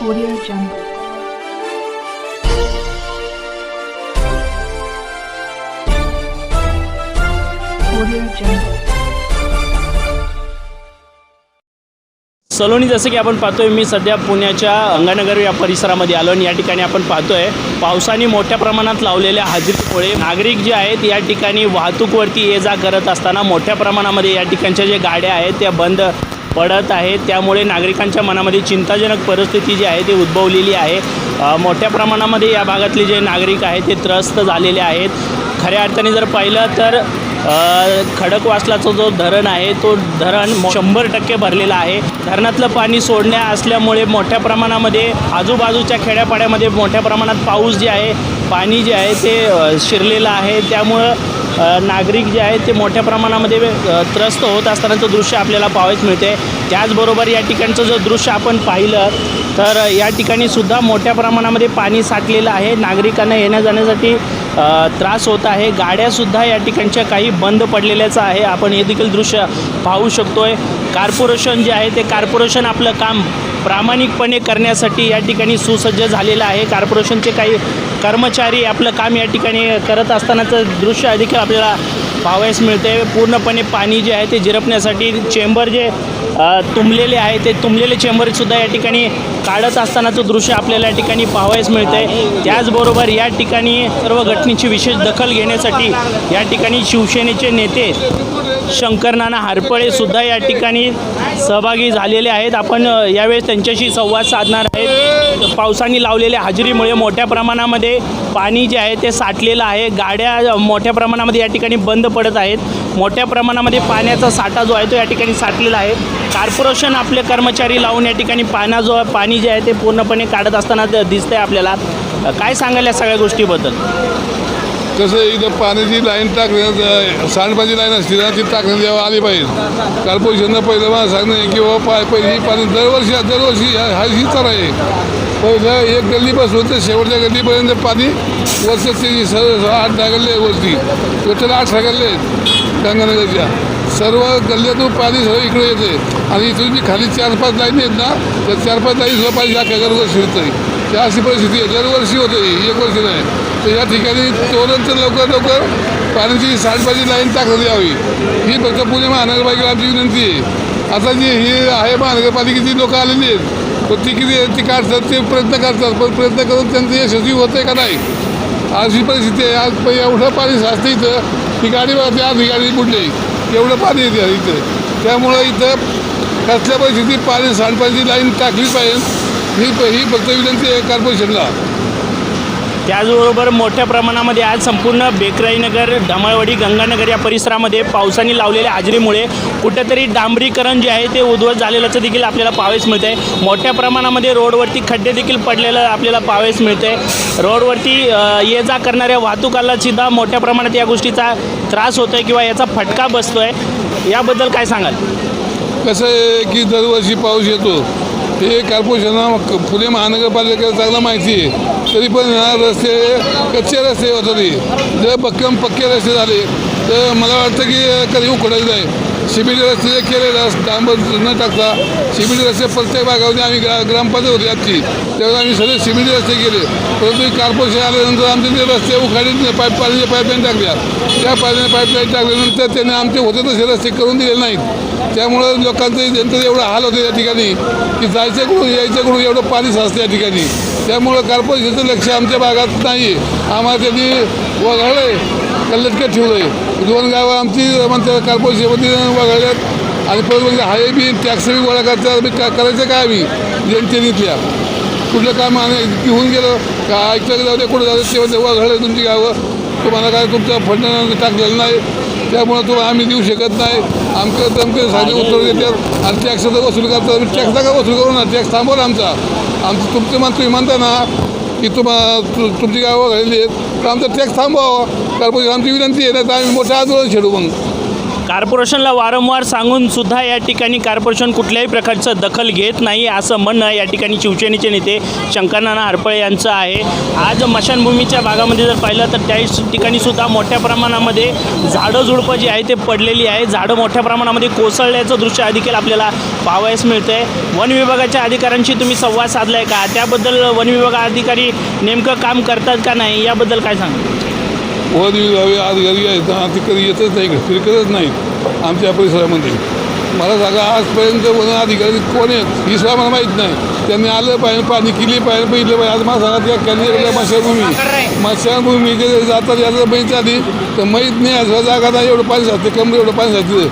Audio Jungle. Audio Jungle. Saloni, जसं की आपण पाहतोय, मी सध्या पुण्याच्या गंगानगर या परिसरामध्ये आलो आणि या ठिकाणी आपण पाहतोय पावसाने मोठ्या प्रमाणात लावलेल्या हजेरीमुळे नागरिक जे आहेत या ठिकाणी वाहतूकवरती ये जा करत असताना मोठ्या प्रमाणामध्ये या ठिकाणच्या ज्या गाड्या आहेत त्या बंद पडत आहेत. त्यामुळे नागरिकांच्या मनामध्ये चिंताजनक परिस्थिती जी आहे ती उद्भवलेली आहे. मोठ्या प्रमाणामध्ये या भागातले जे नागरिक आहेत ते त्रस्त झालेले आहेत. खऱ्या अर्थाने जर पाहिलं तर खडकवासलाचा जो धरण आहे तो धरण 100% भरलेला आहे. धरणातलं पाणी सोडण्या असल्यामुळे मोठ्या प्रमाणामध्ये आजूबाजूच्या खेड्यापाड्यामध्ये मोठ्या प्रमाणात पाऊस जे आहे, पाणी जे आहे ते शिरलेलं आहे. त्यामुळं नागरिक जे आहेत ते मोठ्या प्रमाणामध्ये त्रस्त होत असतानाचं दृश्य आपल्याला पाहायला मिळते. त्याचबरोबर या ठिकाणचं जर दृश्य आपण पाहिलं तर या ठिकाणी सुद्धा मोठ्या प्रमाणामध्ये पाणी साठलेलं आहे. नागरिकांना येण्या जाण्यासाठी त्रास होत आहे. गाड्यासुद्धा या ठिकाणच्या काही बंद पडलेल्याच आहे. आपण हे देखील दृश्य पाहू शकतोय. कॉर्पोरेशन जे आहे ते कॉर्पोरेशन आपलं काम प्रामाणिकपणे करण्यासाठी या ठिकाणी सुसज्ज झालेलं आहे. कॉर्पोरेशनचे काही कर्मचारी आपलं काम या ठिकाणी करत असतानाचं दृश्य देखील आपल्याला पाहावयास मिळते. पूर्णपणे पाणी जे आहे ते झिरपण्यासाठी चेंबर जे तुंबलेले आहे ते तुंबलेले चेंबरसुद्धा या ठिकाणी काढत असतानाचं दृश्य आपल्याला या ठिकाणी पाहावयास मिळते. त्याचबरोबर या ठिकाणी सर्व घटनेची विशेष दखल घेण्यासाठी या ठिकाणी शिवसेनेचे नेते शंकरनाना हरपळेसुद्धा या ठिकाणी सहभागी झालेले आहेत. आपण यावेळेस त्यांच्याशी संवाद साधणार आहेत. पावसाने लावलेल्या हजेरीमुळे मोठ्या प्रमाणामध्ये पाणी जे आहे ते साठलेलं आहे. गाड्या मोठ्या प्रमाणामध्ये या ठिकाणी बंद पडत आहेत. मोठ्या प्रमाणामध्ये पाण्याचा साठा जो आहे तो या ठिकाणी साठलेला आहे. कॉर्पोरेशन आपले कर्मचारी लावून या ठिकाणी पाणी जे आहे ते पूर्णपणे काढत असताना दिसतंय आपल्याला. काय सांगाल या सगळ्या गोष्टीबद्दल? कसं इथं पाण्याची लाईन टाकण्यात सांडपाण्याची लाईन असते ना ती टाकण्यात यावं आली पाहिजे. कॉर्पोरेशननं पहिलं मला सांगणं आहे की बाबा पहिली पाणी दरवर्षी ही तर आहे. पहिलं एक गल्लीपासून ते शेवटच्या गल्लीपर्यंत पाणी वर्षाचे 8-10 गल्ले वरती टोटल 18 गल्ले आहेत गंगानगरच्या. सर्व गल्ल्यातून पाणी सगळं इकडे येते आणि इथून जी खाली 4-5 लाईन आहेत ना त्या 4-5 लाईन पाणी या घरावर शिरतं. त्या अशी परिस्थिती आहे. दरवर्षी होते, एक वर्ष नाही. तर या ठिकाणी तुरंत लवकर पाण्याची सांडपाण्याची लाईन टाकण्यात यावी ही फक्त पुणे महानगरपालिकेला आमची विनंती आहे. आता जी ही आहे महानगरपालिकेची लोकं आलेली आहेत पण ती किती ती काढतात, ते प्रयत्न करतात, पण प्रयत्न करून त्यांचं यशस्वी होतं आहे का नाही अशी परिस्थिती आहे. आज एवढं पाणी साचतं इथं ती गाडी बघते, आज ही गाडी बुडली एवढं पाणी येते इथं. त्यामुळं इथं कसल्या परिस्थितीत पाणी सांडपाण्याची लाईन टाकली पाहिजे ही फक्त विनंती आहे कॉर्पोरेशनला. त्याचबरोबर मोठ्या प्रमाणामध्ये आज संपूर्ण बेकराईनगर, ढमाळवाडी, गंगानगर या परिसरामध्ये पावसाने लावलेल्या हजेरीमुळे कुठेतरी डांबरीकरण जे आहे ते उद्ध्वस्त झालेल्याचं देखील आपल्याला पाहावयास मिळतं आहे. मोठ्या प्रमाणामध्ये रोडवरती खड्डे देखील पडलेलं आपल्याला पाहावयास मिळतं आहे. रोडवरती ये जा करणाऱ्या वाहतुकाला सुद्धा मोठ्या प्रमाणात या गोष्टीचा त्रास होतो आहे किंवा याचा फटका बसतो आहे. याबद्दल काय सांगाल? कसं आहे की दरवर्षी पाऊस येतो हे कॉर्पोरेशनला पुणे महानगरपालिकेला चांगलं माहिती आहे. तरी पण रस्ते कच्चे रस्ते होते. जर पक्के रस्ते झाले तर मला वाटतं की कधी उखडायचं आहे. सिमेंट रस्ते जे केले डांबर न टाकता सिमेंट रस्ते प्रत्येक भागामध्ये आम्ही ग्रामपंचायत होती आमची त्यावेळेस आम्ही सगळे सिमेंट रस्ते केले. परंतु कॉर्पोरेशन आल्यानंतर आमचे ते रस्ते उखाडीत पाण्याच्या पाईपलाईन टाकल्या. त्या पाईपलाईन टाकल्यानंतर त्यांनी आमचे होते तसे रस्ते करून दिलेले नाहीत. त्यामुळं लोकांचं जनतेचं एवढं हाल होतं या ठिकाणी की जायचं कुठून यायचं कुठून एवढं पाणी साचतं या ठिकाणी. त्यामुळं कॉर्पोरेशनचं लक्ष आमच्या भागात नाही. आम्हाला त्यांनी वगळलं कल्लटकं ठेवलं आहे. 2 गावं आमची म्हणतात कॉर्पोरेशनमध्ये वगळल्यात आणि परत म्हणजे हाय बी टॅक्स बी गोळा करायचं काय आम्ही जनतेनीतल्या कुठलं काम घेऊन गेलो का ऐकलं जाऊ दे कुठं जाऊ दे तेव्हा वगळलं तुमची गावं तुम्हाला काय तुमचं फंड टाकलेलं नाही त्यामुळं तुम्हाला आम्ही देऊ शकत नाही. आमचं साधे उत्तर देतात आणि टॅक्सचं वसूल करतात. टॅक्स नका वसूल करू ना, टॅक्स थांबवला आमचं तुम्ही म्हणता ना की तुमची गावं घडली आहेत तर आमचा टॅक्स थांबवावं. कॉर्पोरेशन आमची विनंती आहे. नाही तर आम्ही मोठं आंदोलन छेडू. मग कॉर्पोरेशनला वारंवार सांगून सुद्धा या ठिकाणी कॉर्पोरेशन कुठल्याही प्रकारचं दखल घेत नाही असं म्हणणं या ठिकाणी शिवसेनेचे नेते शंकरनाना हरपळे यांचं आहे. आज स्मशानभूमीच्या भागामध्ये जर पाहिलं तर त्या ठिकाणी सुद्धा मोठ्या प्रमाणामध्ये झाडं झुडपं जी आहे ते पडलेली आहे. झाडं मोठ्या प्रमाणामध्ये कोसळल्याचं दृश्य देखील आपल्याला पाहावयास मिळतं आहे. वन विभागाच्या अधिकाऱ्यांशी तुम्ही संवाद साधला आहे का? त्याबद्दल वन विभाग अधिकारी नेमकं काम करतात का नाही याबद्दल काय सांगा? वन विभाग अधिकारी आहेत ना ते कधी येतच नाही, फिरकतच नाहीत आमच्या परिसरामध्ये. मला सांगा आजपर्यंत वन अधिकारी कोण आहेत ही सुद्धा मला माहीत नाही. त्यांनी आलं पाहिजे, पाणी केली पाहिजे, बघितलं पाहिजे. आज मला सांगा त्या कॅन्डिडेटला मशानभूमी जातात याचं बघितलं आधी तर माहीत नाही. आज जागा नाही, एवढं पाणी साचते, कमरे एवढं पाणी साचते.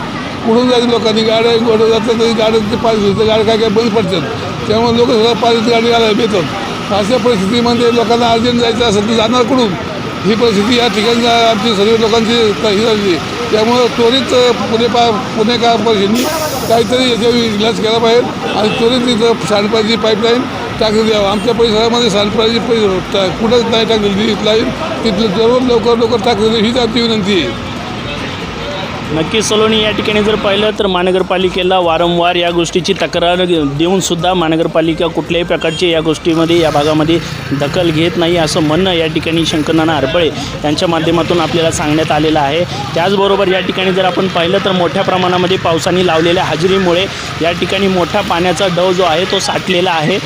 कुठून जायचं लोकांनी गाड्या गोडं जातात तरी गाड्यात पाणी सुटतं, गाड्या काय काय बंद पडतात. त्यामुळे लोक सुद्धा पाण्याची गाडी घालायला येतात. अशा परिस्थितीमध्ये लोकांना अर्जंट जायचं असेल तर जाणार कुठून? ही परिस्थिती या ठिकाणी आमची सर्व लोकांची ही झाली. त्यामुळं त्वरित पुणे कॉर्पोरेशननी काहीतरी याच्यावर इलाज केला पाहिजे आणि त्वरित तिथं सांडपाण्याची पाईपलाईन टाकली द्यावं. आमच्या परिसरामध्ये सांडपाण्याची कुठंच नाही टाकलेली लाईन, तिथलं जरूर लवकर टाकलेली हीच आमची विनंती आहे. नक्की सलोनी, या ठिकाणी जर पाहिलं तर महानगरपालिकेला वारंवार या गोष्टीची तक्रार देऊनसुद्धा महानगरपालिका कुठल्याही प्रकारची या गोष्टीमध्ये या भागामध्ये दखल घेत नाही असं म्हणणं या ठिकाणी शंकरनाना हरपळे यांच्या माध्यमातून आपल्याला सांगण्यात आलेलं आहे. त्याचबरोबर या ठिकाणी जर आपण पाहिलं तर मोठ्या प्रमाणामध्ये पावसाने लावलेल्या हजेरीमुळे या ठिकाणी मोठा पाण्याचा डव जो आहे तो साठलेला आहे.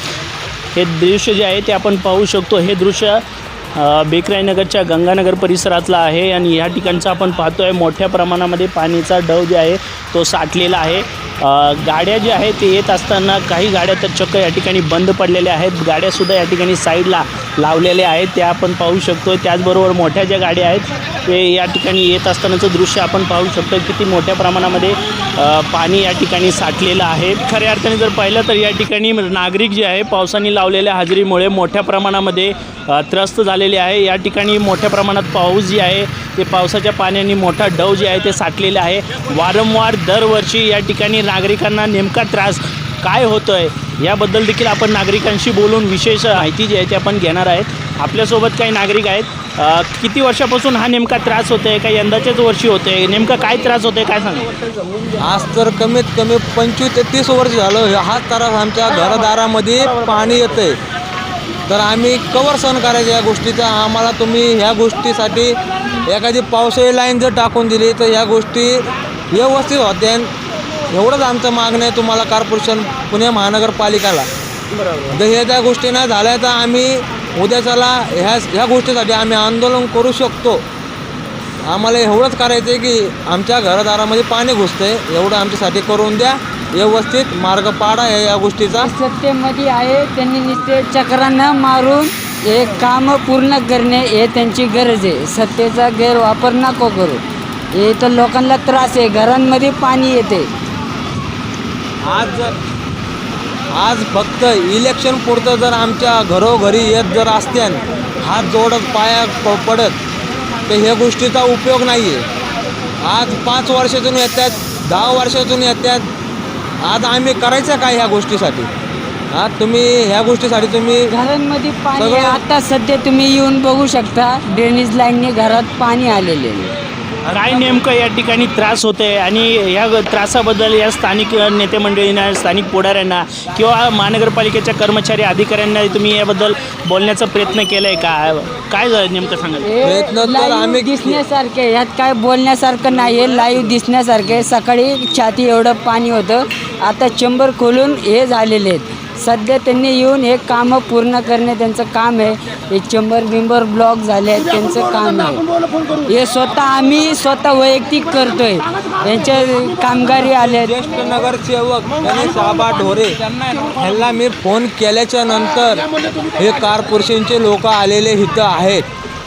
हे दृश्य जे आहे ते आपण पाहू शकतो. हे दृश्य बेकराईनगरच्या गंगानगर परिसरातला आहे आणि या ठिकाणचं आपण पाहतो आहे मोठ्या प्रमाणामध्ये पाणीचा डव जे आहे तो साठलेला आहे. गाड्या ज्या आहेत ते येत असताना काही गाड्या तर चक्क या ठिकाणी बंद पडलेल्या आहेत. गाड्यासुद्धा या ठिकाणी साईडला लावलेल्या आहेत त्या आपण पाहू शकतो. त्याचबरोबर मोठ्या ज्या गाड्या आहेत ते या ठिकाणी येत असतानाचं दृश्य आपण पाहू शकतो किती मोठ्या प्रमाणामध्ये पाणी या ठिकाणी साठलेलं आहे. खऱ्या अर्थाने जर पाहिलं तर या ठिकाणी नागरिक जे आहे पावसाने लावलेल्या हजेरीमुळे मोठ्या प्रमाणामध्ये त्रस्त झालेले आहे. या ठिकाणी मोठ्या प्रमाणात पाऊस जे आहे ते पावसाच्या पाण्याने मोठा डव जे आहे ते साठलेलं आहे. वारंवार दरवर्षी या ठिकाणी नागरिकांना नेमका त्रास काय होतो आहे याबद्दल देखील आपण नागरिकांशी बोलून विशेष माहिती जी आहे ते आपण घेणार आहेत. आपल्यासोबत काही नागरिक आहेत. किती वर्षापासून हा नेमका त्रास होतो आहे? काही यंदाच्याच वर्षी होतं आहे? नेमका काय त्रास होतो आहे काय सांगा? आज तर कमीत कमी 25 ते 30 वर्ष झालं हा त्रास आमच्या घरदारामध्ये पाणी येतं आहे. तर आम्ही कवर सहन करायचं या गोष्टीचा. आम्हाला तुम्ही ह्या गोष्टीसाठी एखादी पावसाळी लाईन जर टाकून दिली तर ह्या गोष्टी व्यवस्थित होत्या. एवढंच आमचं मागणं आहे तुम्हाला कॉर्पोरेशन पुणे महानगरपालिकाला. जर हे त्या गोष्टी नाही झाल्या तर आम्ही उद्याच्याला ह्या गोष्टीसाठी आम्ही आंदोलन करू शकतो. आम्हाला एवढंच करायचं आहे की आमच्या घरदारामध्ये पाणी घुसतं आहे एवढं आमच्यासाठी करून द्या. व्यवस्थित मार्ग पाडा या गोष्टीचा. सत्तेमध्ये आहे त्यांनी नुसते चक्रांना मारून हे काम पूर्ण करणे हे त्यांची गरज आहे. सत्तेचा गैरवापर नको करू. हे तर लोकांना त्रास आहे. घरांमध्ये पाणी येते. आज फक्त इलेक्शन पुरतं जर आमच्या घरोघरी येत जर असत्यान हात जोडत पाया पडत तर ह्या गोष्टीचा उपयोग नाही आहे. आज 5 वर्षातून येतात, 10 वर्षातून येतात. आज आम्ही करायचं काय ह्या गोष्टीसाठी? तुम्ही ह्या गोष्टीसाठी तुम्ही घरांमध्ये पाणी आता सध्या तुम्ही येऊन बघू शकता. ड्रेनेज लाईनने घरात पाणी आलेले आहे. काय नेमकं या ठिकाणी त्रास होते आणि या त्रासाबद्दल या स्थानिक नेते मंडळींना, स्थानिक पुढाऱ्यांना किंवा महानगरपालिकेच्या कर्मचारी अधिकाऱ्यांना तुम्ही याबद्दल बोलण्याचा प्रयत्न केला आहे का? काय झालं नेमकं सांगाल? प्रयत्न तर आम्ही दिसण्यासारखे ह्यात काय बोलण्यासारखं नाही आहे. लाईव्ह दिसण्यासारखे. सकाळी छाती एवढं पाणी होतं. आता चेंबर खोलून हे झालेले आहेत. सध्या त्यांनी येऊन हे कामं पूर्ण करणे त्यांचं काम आहे. हे चेंबर ब्लॉक झाले आहेत त्यांचं काम आहे. हे आम्ही स्वतः वैयक्तिक करतोय. यांच्या कामगारी आले. ज्येष्ठ नगरसेवक गणेश आबा ढोरे यांना मी फोन केल्याच्या नंतर हे कॉर्पोरेशनचे लोक आलेले इथं आहेत.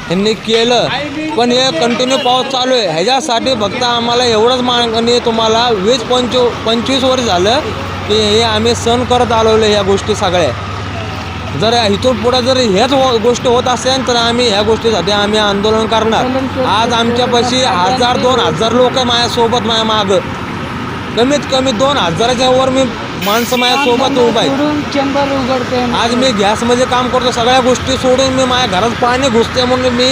यांनी केलं पण हे कंटिन्यू पाऊस चालू आहे. ह्याच्यासाठी फक्त आम्हाला एवढंच मागणी तुम्हाला 20-25 वर्ष झालं की हे आम्ही सहन करत आलेलो ह्या गोष्टी सगळ्या. जर इथून पुढे जर ह्याच गोष्टी होत असेल तर आम्ही ह्या गोष्टीसाठी आम्ही आंदोलन करणार. आज आमच्यापाशी 1000-2000 लोक आहे माझ्यासोबत. माझ्या मागं कमीत कमी 2000च्या वर मी माणसं माझ्यासोबत उभं आहे. चेंबर उघडते. आज मी गॅसमध्ये काम करतो. सगळ्या गोष्टी सोडून मी माझ्या घरात पाणी घुसते म्हणून मी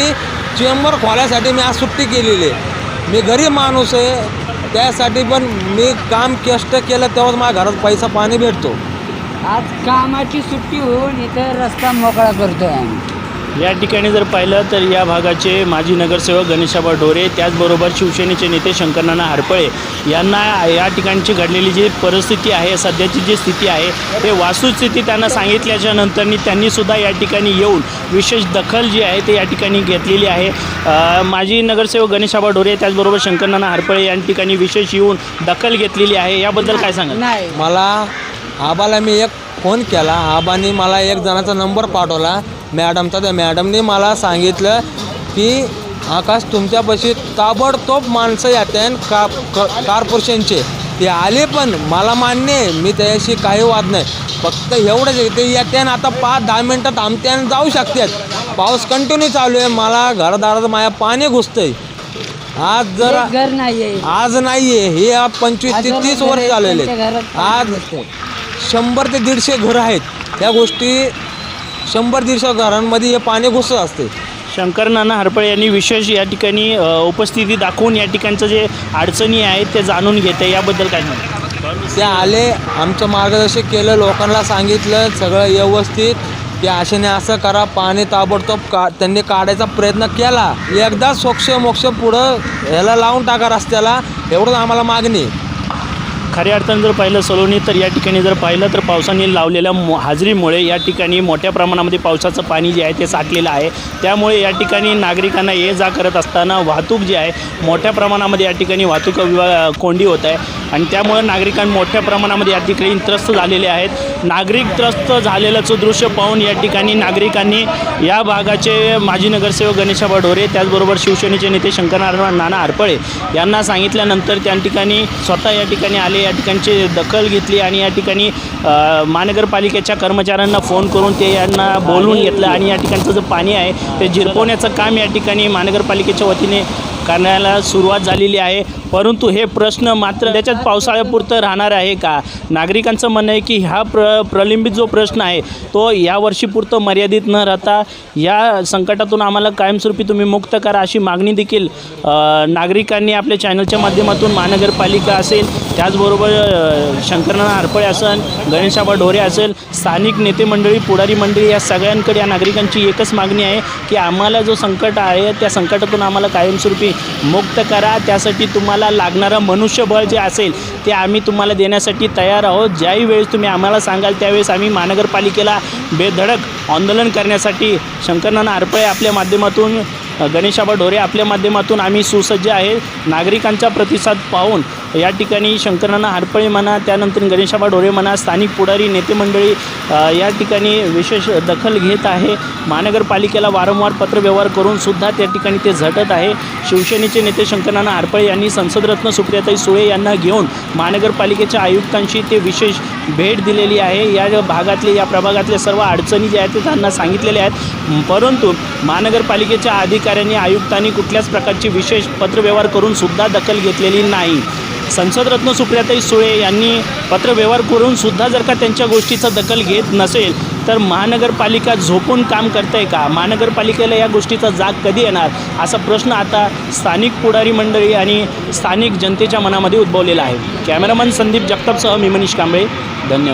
चेंबर खोलायसाठी मी आज सुट्टी केलेली आहे. मी गरीब माणूस आहे. त्यासाठी पण मी काम कष्ट केलं तेव्हाच माझ्या घरात पैसा पाणी भेटतो. आज कामाची सुट्टी होऊन इथं रस्ता मोकळा करतोय आम्ही. या ठिकाणी जर पाहिलं तर या भागाचे माजी नगरसेवक गणेशाबा ढोरे, त्याचबरोबर शिवसेनेचे नेते शंकरनाना हरपळे यांना या ठिकाणची घडलेली जी परिस्थिती आहे, सध्याची जी स्थिती आहे, ते वस्तुस्थिती त्यांना सांगितल्याच्या नंतरनी त्यांनीसुद्धा या ठिकाणी येऊन विशेष दखल जी आहे ते या ठिकाणी घेतलेली आहे. माजी नगरसेवक गणेशाबा ढोरे त्याचबरोबर शंकरनाना हरपळे या ठिकाणी विशेष येऊन दखल घेतलेली आहे. याबद्दल काय सांगाल? नाही, मला आबाला मी एक फोन केला, आबाने मला एक जणाचा नंबर पाठवला मॅडमचा. त्या मॅडमने मला सांगितलं की आकाश तुमच्यापाशी ताबडतोब माणसं येते कॉर्पोरेशनचे. ते आले पण मला मान्य आहे, मी त्याच्याशी काही वाद नाही. फक्त एवढंच आहे ते येते आणि आता 5-10 मिनटं थांबते आणि जाऊ शकतात. पाऊस कंटिन्यू चालू आहे, मला घरदारात माझ्या पाणी घुसतंय. आज जर एक घर नाहीये. आज नाही आहे, हे 25 ते 30 वर्ष झालेले त्यांच्या घरात आहेत. पाणी आज घुसतंय. 100 ते 150 घरं आहेत. त्या गोष्टी 100-150 घरांमध्ये हे पाणी घुसत असते. शंकरनाना हरपळे यांनी विशेष या ठिकाणी उपस्थिती दाखवून या ठिकाणचं जे अडचणी आहेत ते जाणून घेते. याबद्दल काय सांगाल? ते आले, आमचं मार्गदर्शन केलं, लोकांना सांगितलं सगळं व्यवस्थित की अशाने असं करा, पाणी ताबडतोब त्यांनी काढायचा प्रयत्न केला. एकदा सोक्ष मोक्ष पुढं ह्याला लावून टाका रस्त्याला, एवढंच आम्हाला मागणी. खऱ्या अर्थानं जर पाहिलं सलोनी तर या ठिकाणी जर पाहिलं तर पावसाने लावलेल्या हाजरीमुळे या ठिकाणी मोठ्या प्रमाणामध्ये पावसाचं पाणी जे आहे ते साठलेलं आहे. त्यामुळे या ठिकाणी नागरिकांना ये जा करत असताना वाहतूक जी आहे मोठ्या प्रमाणामध्ये या ठिकाणी वाहतूक कोंडी होत आहे आणि त्यामुळे नागरिकांना मोठ्या प्रमाणामध्ये या ठिकाणी त्रस्त झालेले आहेत. नागरिक त्रस्त झालेल्याचं दृश्य पाहून या ठिकाणी नागरिकांनी या भागाचे माजी नगरसेवक गणेशाबा ढोरे त्याचबरोबर शिवसेनेचे नेते शंकरनाना हरपळे यांना सांगितल्यानंतर त्या ठिकाणी स्वतः या ठिकाणी आले, या ठिकाणची दखल घेतली आणि या ठिकाणी महानगरपालिकेच्या कर्मचाऱ्यांना फोन करून ते यांना बोलवून घेतलं आणि या ठिकाणचं जे पाणी आहे ते झिरपवण्याचं काम या ठिकाणी महानगरपालिकेच्या वतीने करण्याला सुरुवात झालेली आहे. परंतु हे प्रश्न मात्र त्याच्यात पावसाळ्यापुरतं राहणार आहे का? नागरिकांचं म्हणणं आहे की हा प्रलंबित जो प्रश्न आहे तो या वर्षीपुरतं मर्यादित न राहता या संकटातून आम्हाला कायमस्वरूपी तुम्ही मुक्त करा अशी मागणी देखील नागरिकांनी आपल्या चॅनलच्या माध्यमातून महानगरपालिका असेल, त्याचबरोबर शंकरनाना हरपळे असेल, गणेशाबा ढोरे असेल, स्थानिक नेते मंडळी, पुढारी मंडळी या सगळ्यांकडे या नागरिकांची एकच मागणी आहे की आम्हाला जो संकट आहे त्या संकटातून आम्हाला कायमस्वरूपी मुक्त करा. त्यासाठी तुम्हाला लागणारं मनुष्यबळ जे असेल ते आम्ही तुम्हाला देण्यासाठी तयार आहोत. ज्याही वेळेस तुम्ही आम्हाला सांगाल त्यावेळेस आम्ही महानगरपालिकेला बेधडक आंदोलन करण्यासाठी शंकरनाना हरपळे आपल्या माध्यमातून, गणेशाबा ढोरे आपल्या माध्यमातून आम्ही सुसज्ज आहे. नागरिकांचा प्रतिसाद पाहून या ठिकाणी शंकरनाना हरपळे म्हणा, त्यानंतर गणेशाबा ढोरे म्हणा, स्थानिक पुढारी नेते मंडळी या ठिकाणी विशेष दखल घेत आहे. महानगरपालिकेला वारंवार पत्रव्यवहार करून सुद्धा त्या ठिकाणी ते झटत आहे. शिवसेनेचे नेते शंकरनाना हरपळे यांनी संसदरत्न सुप्रियाताई सुळे यांना घेऊन महानगरपालिकेच्या आयुक्तांशी ते विशेष भेट दिलेली आहे. या भागातले, या प्रभागातल्या सर्व अडचणी ज्या आहेत ते त्यांना सांगितलेल्या आहेत. परंतु महानगरपालिकेच्या अधिकाऱ्यांनी, आयुक्तांनी कुठल्याच प्रकारची विशेष पत्रव्यवहार करून सुद्धा दखल घेतलेली नाही. संसदरत्न सुप्रियाताई सुळे यांनी पत्रव्यवहार करून सुद्धा जर का त्यांच्या गोष्टीचा दखल घेत नसेल तर महानगरपालिका झोपून काम करते आहे का? महानगरपालिकेला या गोष्टीचा जाग कधी येणार असा प्रश्न आता स्थानिक पुढारी मंडळी आणि स्थानिक जनतेच्या मनामध्ये उद्भवलेला आहे. कॅमेरामन संदीप जगतापसह मी मनीष कांबळे, धन्यवाद.